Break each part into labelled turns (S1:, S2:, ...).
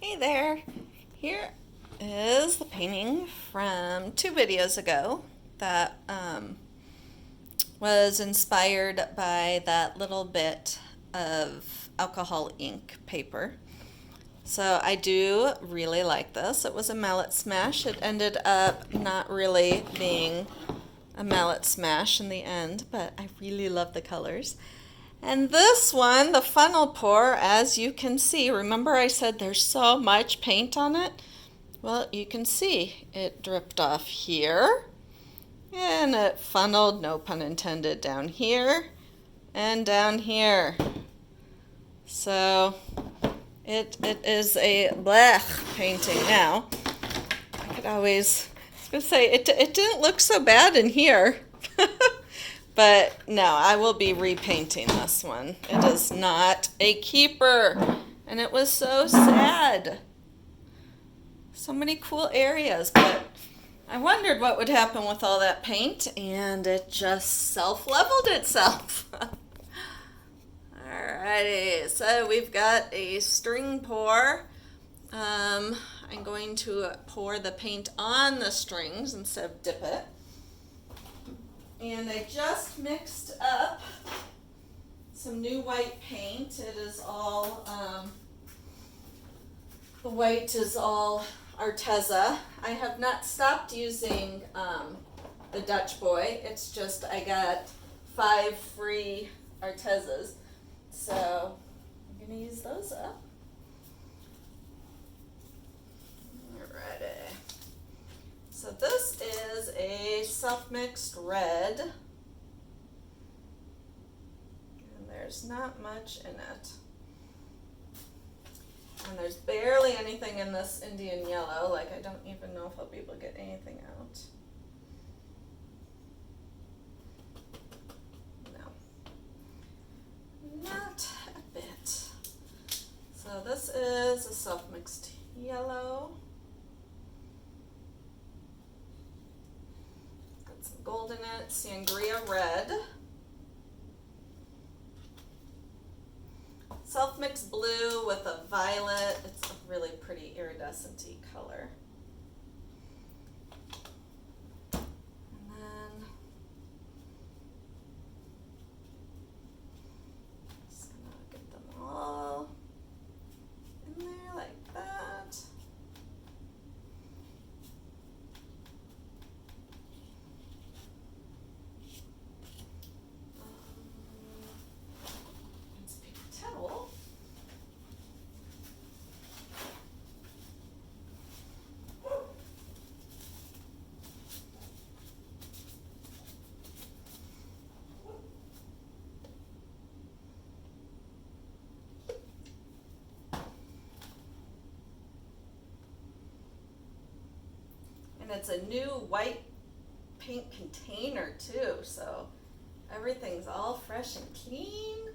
S1: Hey there! Here is the painting from 2 videos ago that was inspired by that little bit of alcohol ink paper. So I do really like this. It was a mallet smash. It ended up not really being a mallet smash in the end, but I really love the colors. And this one, the funnel pour, as you can see, remember I said there's so much paint on it? Well, you can see it dripped off here, and it funneled, no pun intended, down here and down here. So it is a blech painting now. I could always, I was going to say, it didn't look so bad in here. But no, I will be repainting this one. It is not a keeper. And it was so sad. So many cool areas, but I wondered what would happen with all that paint, and it just self-leveled itself. Alrighty, so we've got a string pour. I'm going to pour the paint on the strings instead of dip it. And I just mixed up some new white paint. It is all, the white is all ARTEZA. I have not stopped using the Dutch Boy. It's just I got 5 free ARTEZAs. So I'm going to use those up. Alrighty. So this is a self-mixed red, and there's not much in it. And there's barely anything in this Indian yellow, like I don't even know if I'll be able to get anything out. No, not a bit. So this is a self-mixed yellow. Gold in it, sangria red, self-mixed blue with a violet. It's a really pretty iridescent-y color. And then just gonna get them all in there like that. And it's a new white paint container too, so everything's all fresh and clean.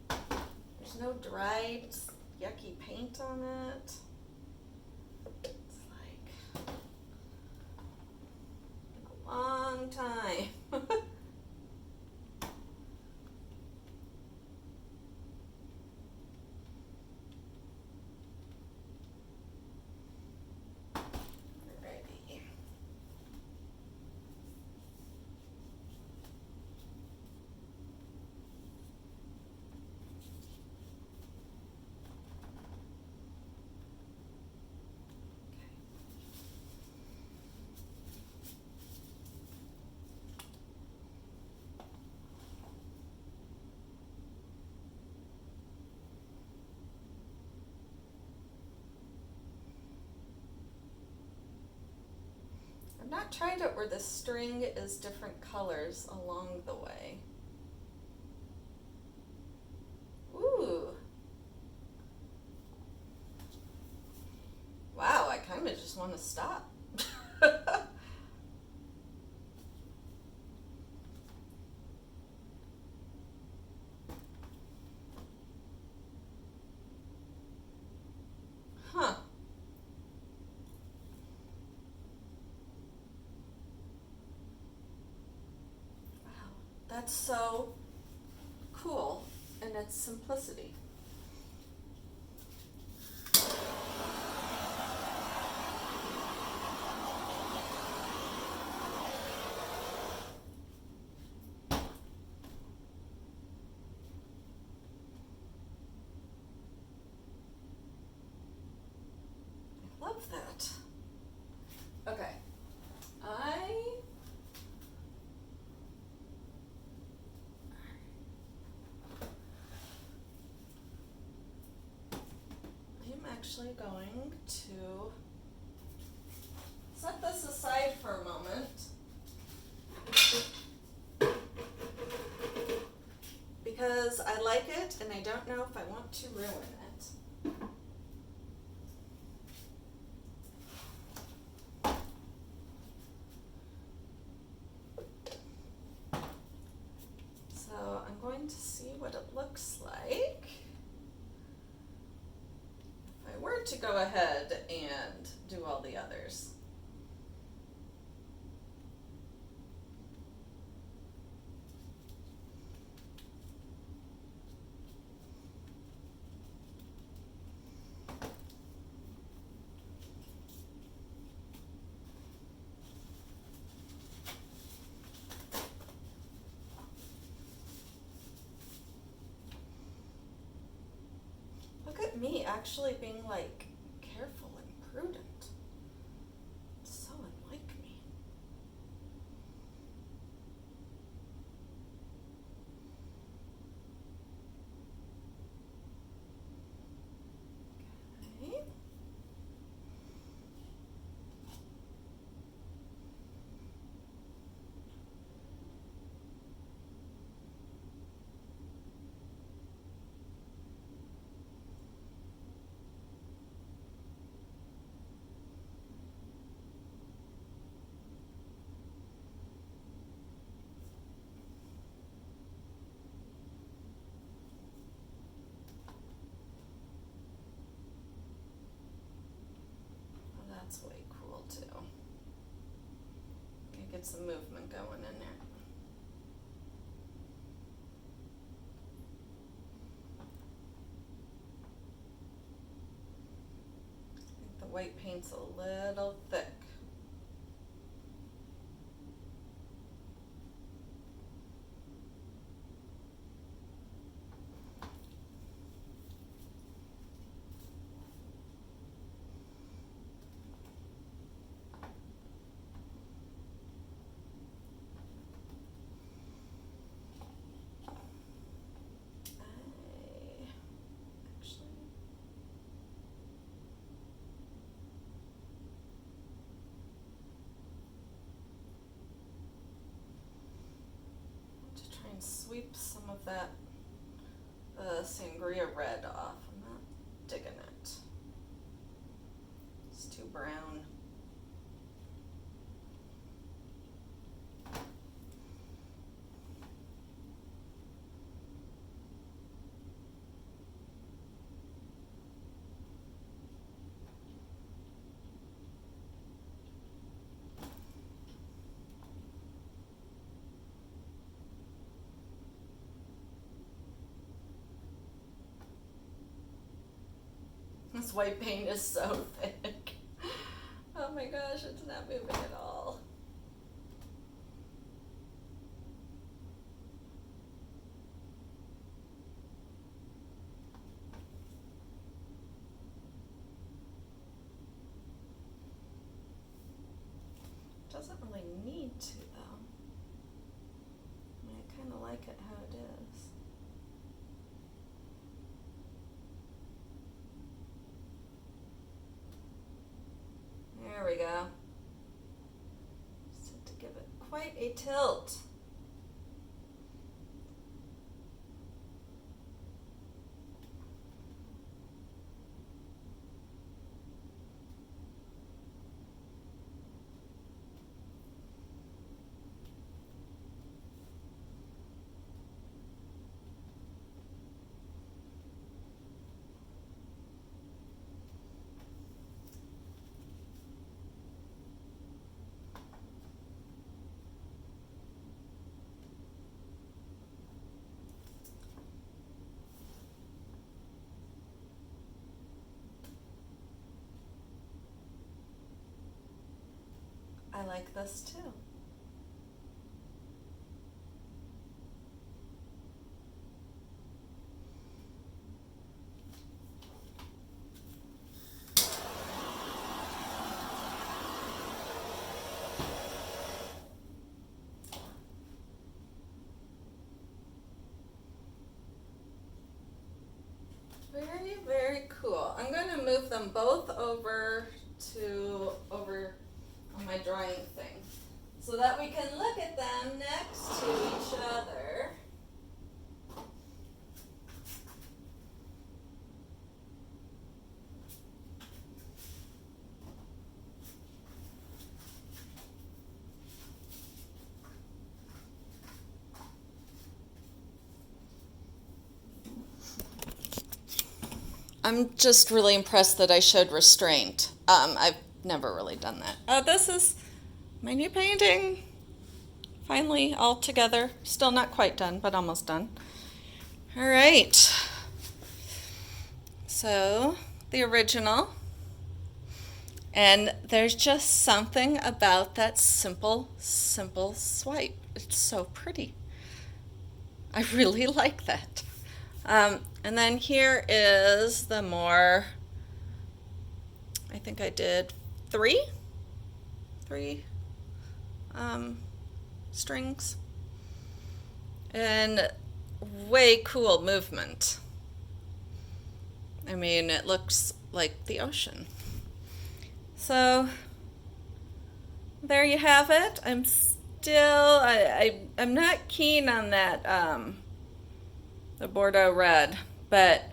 S1: There's no dried, yucky paint on it. It's like a long time. I've not tried it where the string is different colors along the way. Ooh. Wow, I kind of just want to stop. Huh. That's so cool in its simplicity. love that. Okay. I'm actually going to set this aside for a moment because I like it and I don't know if I want to ruin it. So I'm going to see what it looks like if I were to go ahead and do all the others. Look at me actually being like careful and prudent. It's so unlike me. Okay. That's way cool too. You get some movement going in there. I think the white paint's a little thick. Sweep some of that sangria red off. I'm not digging it. It's too brown. This white paint is so thick. Oh my gosh, it's not moving at all. Doesn't really need to though. I mean, I kind of like it how it is. There we go. Just have to give it quite a tilt. I like this too. move them both over on my drawing thing so that we can look at them next to each other. I'm just really impressed that I showed restraint. I've never really done that. Oh, this is my new painting. Finally, all together. Still not quite done, but almost done. All right. So, the original. And there's just something about that simple swipe. It's so pretty. I really like that. And then here is the more, I think I did three strings, and way cool movement. I mean, it looks like the ocean. So there you have it. I'm still, I'm not keen on that, the Bordeaux red, but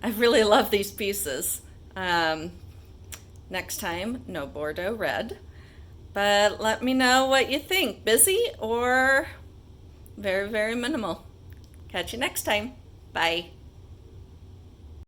S1: I really love these pieces. Next time, no Bordeaux red, but let me know what you think. Busy or very, very minimal? Catch you next time. Bye.